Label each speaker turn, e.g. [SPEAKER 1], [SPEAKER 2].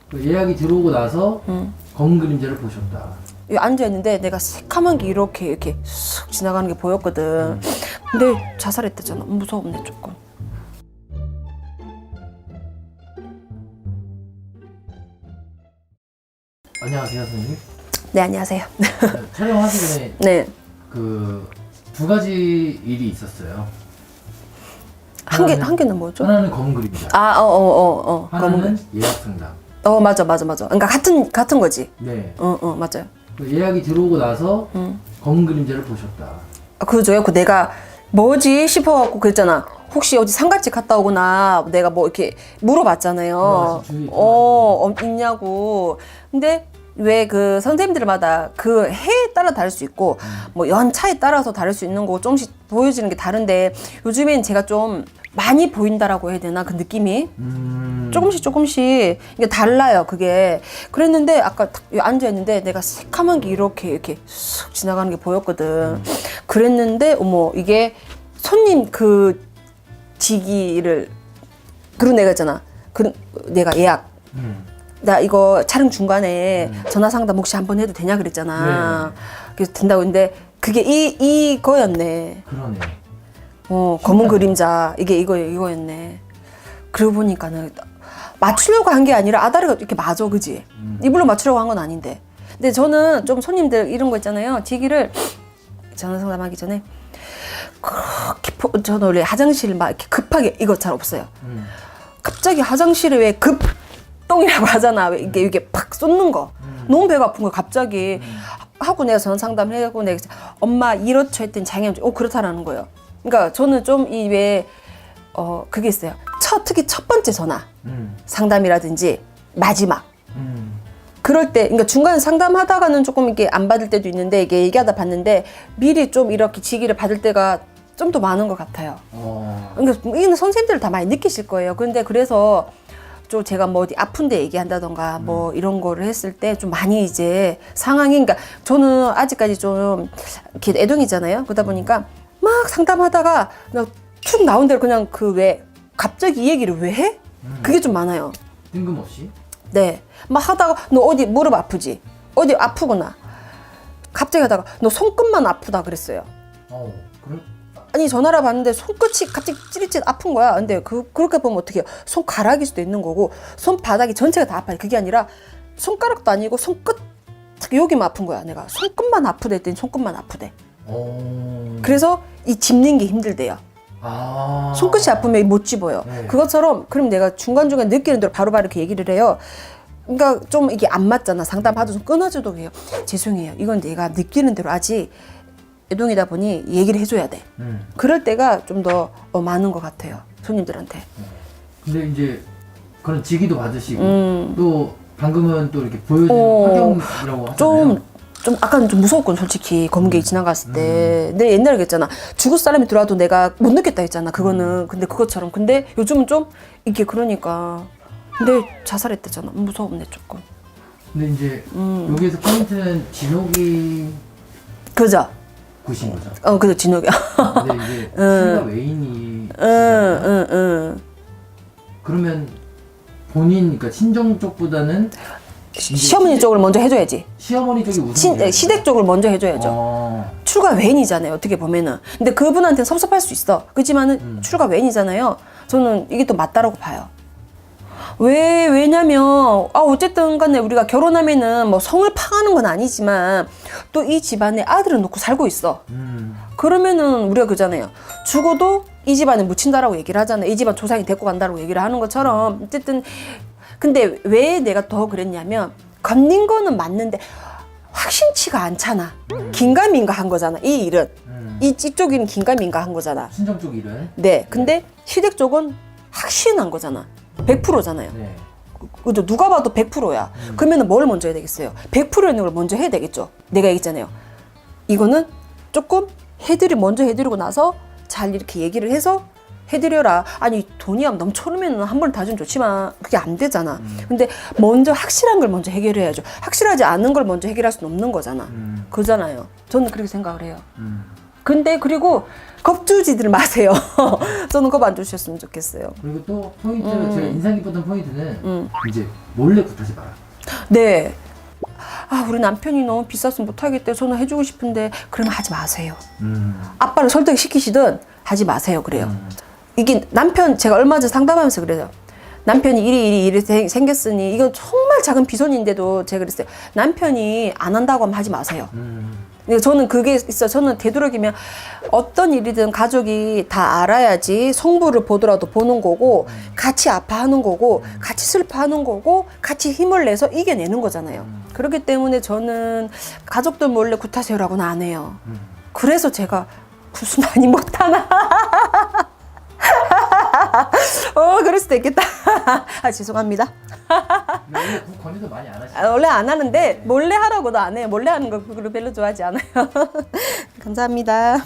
[SPEAKER 1] 그 예약이 들어오고 나서 검은 그림자를 보셨다.
[SPEAKER 2] 여기 앉아있는데 내가 새카만 게 이렇게 쓱 지나가는 게 보였거든. 근데 자살했대잖아. 무서웠네 조금.
[SPEAKER 1] 안녕하세요, 선생님.
[SPEAKER 2] 네, 안녕하세요.
[SPEAKER 1] 촬영하기 전에
[SPEAKER 2] 네.
[SPEAKER 1] 그 두 가지 일이 있었어요.
[SPEAKER 2] 한 개는 뭐죠?
[SPEAKER 1] 하나는 검은 그림자.
[SPEAKER 2] 검은
[SPEAKER 1] 하나는 예약 상담.
[SPEAKER 2] 맞아. 그러니까 같은 거지.
[SPEAKER 1] 네.
[SPEAKER 2] 맞아요.
[SPEAKER 1] 그 예약이 들어오고 나서 검은 그림자를 보셨다.
[SPEAKER 2] 그죠. 그 내가 뭐지 싶어갖고 그랬잖아. 혹시 어디 상가집 갔다 오거나 내가 뭐 이렇게 물어봤잖아요. 있냐고. 근데 왜 그 선생님들마다 그 해에 따라 다를 수 있고 뭐 연차에 따라서 다를 수 있는 거고 조금씩 보여지는 게 다른데 요즘엔 제가 좀 많이 보인다라고 해야 되나 그 느낌이 조금씩 이게 달라요 그게. 그랬는데 아까 딱 앉아 있는데 내가 새카만 게 이렇게 쓱 지나가는 게 보였거든. 그랬는데 어머 이게 손님 그 지기를 그런 내가 있잖아. 내가 예약 나 이거 촬영 중간에 전화 상담 혹시 한번 해도 되냐 그랬잖아.
[SPEAKER 1] 네.
[SPEAKER 2] 그래서 된다고 했는데 그게 이거였네.
[SPEAKER 1] 그러네.
[SPEAKER 2] 검은 그림자 이거였네. 그러고 보니까는 맞추려고 한 게 아니라 아다리가 이렇게 맞아, 그지? 이불로 맞추려고 한 건 아닌데. 근데 저는 좀 손님들 이런 거 있잖아요. 지기를 전화 상담하기 전에 그렇게 저는 원래 화장실 막 이렇게 급하게 이거 잘 없어요. 갑자기 화장실에 왜 급똥이라고 하잖아. 왜 이게 팍 쏟는 거. 너무 배가 아픈 거 갑자기 하고 내가 전화 상담을 하고 내가 엄마 이렇죠 했더니 장애염 그렇다라는 거예요. 그러니까 저는 좀 이 왜 그게 있어요. 특히 첫 번째 전화 상담이라든지 마지막 그럴 때 그러니까 중간에 상담하다가는 조금 이게 안 받을 때도 있는데 이게 얘기하다 봤는데 미리 좀 이렇게 지기를 받을 때가 좀 더 많은 것 같아요. 그러니까 이는 선생님들 다 많이 느끼실 거예요. 근데 그래서 좀 제가 뭐 어디 아픈데 얘기한다던가 뭐 이런 거를 했을 때 좀 많이 이제 상황이 그러니까 저는 아직까지 좀 이렇게 애동이잖아요. 그러다 보니까 막 상담하다가 그냥 툭 나온 대로 그냥 그 왜 갑자기 이 얘기를 왜 해? 그게 좀 많아요.
[SPEAKER 1] 뜬금없이?
[SPEAKER 2] 네. 막 하다가 너 어디 무릎 아프지? 어디 아프구나. 갑자기 하다가 너 손끝만 아프다 그랬어요.
[SPEAKER 1] 그래?
[SPEAKER 2] 아니 전화를 받는데 손끝이 갑자기 찌릿찌릿 아픈 거야. 근데 그렇게 보면 어떻게 해요? 손가락일 수도 있는 거고 손바닥이 전체가 다 아파요. 그게 아니라 손가락도 아니고 손끝 여기만 아픈 거야. 내가 손끝만 아프대 했더니 손끝만 아프대. 그래서 이 짚는 게 힘들대요. 손끝이 아프면 못 집어요.
[SPEAKER 1] 네.
[SPEAKER 2] 그것처럼 그럼 내가 중간중간 느끼는 대로 바로바로 이렇게 얘기를 해요. 그러니까 좀 이게 안 맞잖아. 상담하도 좀 끊어줘도 해요. 죄송해요. 이건 내가 느끼는 대로 아직 애동이다 보니 얘기를 해줘야 돼. 그럴 때가 좀 더 많은 것 같아요. 손님들한테.
[SPEAKER 1] 근데 이제 그런 지기도 받으시고 또 방금은 또 이렇게 보여주는 화경이라고 하잖아요.
[SPEAKER 2] 좀 아까는 좀 무서웠거든 솔직히 검은게 지나갔을 때. 내 옛날에 그랬잖아. 죽을 사람이 들어와도 내가 못 느꼈다 했잖아. 그거는 근데 그것처럼. 근데 요즘은 좀 이게 그러니까. 근데 자살했대잖아. 무서웠네 조금.
[SPEAKER 1] 근데 이제 여기에서 포인트는 진옥이
[SPEAKER 2] 그죠?
[SPEAKER 1] 구신 거죠.
[SPEAKER 2] 그죠 진욱이야.
[SPEAKER 1] 근데 이제 출가 외인이 그러면 본인 그러니까 친정 쪽보다는
[SPEAKER 2] 시어머니 쪽을 먼저 해줘야지.
[SPEAKER 1] 시어머니 쪽이 우선
[SPEAKER 2] 시댁 쪽을 먼저 해줘야죠. 출가 외인이잖아요. 어떻게 보면은. 근데 그분한테는 섭섭할 수 있어. 그렇지만은 출가 외인이잖아요. 저는 이게 또 맞다라고 봐요. 왜냐면 어쨌든 간에 우리가 결혼하면은 뭐 성을 파가는 건 아니지만 또 이 집안에 아들을 놓고 살고 있어. 그러면은 우리가 그러잖아요. 죽어도 이 집안에 묻힌다라고 얘기를 하잖아요. 이 집안 조상이 데리고 간다라고 얘기를 하는 것처럼 어쨌든 근데 왜 내가 더 그랬냐면 건넨 거는 맞는데 확신치가 않잖아. 긴가민가 한 거잖아. 이 일은 이쪽 일은 긴가민가 한 거잖아.
[SPEAKER 1] 친정 쪽 일은
[SPEAKER 2] 네. 근데 시댁 쪽은 확신한 거잖아. 100%잖아요.
[SPEAKER 1] 네.
[SPEAKER 2] 그죠? 누가 봐도 100%야. 그러면 뭘 먼저 해야 되겠어요? 100%는 걸 먼저 해야 되겠죠. 내가 얘기했잖아요. 이거는 조금 먼저 해드리고 나서 잘 이렇게 얘기를 해서 해드려라. 아니 돈이 넘쳐오면 한 번에 다 주면 좋지만 그게 안 되잖아. 근데 먼저 확실한 걸 먼저 해결해야죠. 확실하지 않은 걸 먼저 해결할 수는 없는 거잖아. 그잖아요. 저는 그렇게 생각을 해요. 근데 그리고 겁 주지들 마세요. 저는 겁 안 주셨으면 좋겠어요.
[SPEAKER 1] 그리고 또 포인트, 제가 인상 깊었던 포인트는 이제 몰래 굿하지 마라.
[SPEAKER 2] 네. 아, 우리 남편이 너무 비싸서 못하겠대. 저는 해주고 싶은데 그러면 하지 마세요. 아빠를 설득시키시든 하지 마세요. 그래요. 이게 남편, 제가 얼마 전에 상담하면서 그래요. 남편이 이리 생겼으니 이거 정말 작은 비손인데도 제가 그랬어요. 남편이 안 한다고 하면 하지 마세요. 근데 저는 그게 있어. 저는 되도록이면 어떤 일이든 가족이 다 알아야지 성부를 보더라도 보는 거고, 같이 아파하는 거고, 같이 슬퍼하는 거고, 같이 힘을 내서 이겨내는 거잖아요. 그렇기 때문에 저는 가족들 몰래 굿하세요라고는 안 해요. 그래서 제가 굿은 많이 못하나. 그럴 수도 있겠다. 아, 죄송합니다.
[SPEAKER 1] 원래 굿 권유도 많이 안 하시죠?
[SPEAKER 2] 원래 안 하는데 몰래 하라고도 안 해요. 몰래 하는 거 별로 좋아하지 않아요. 감사합니다.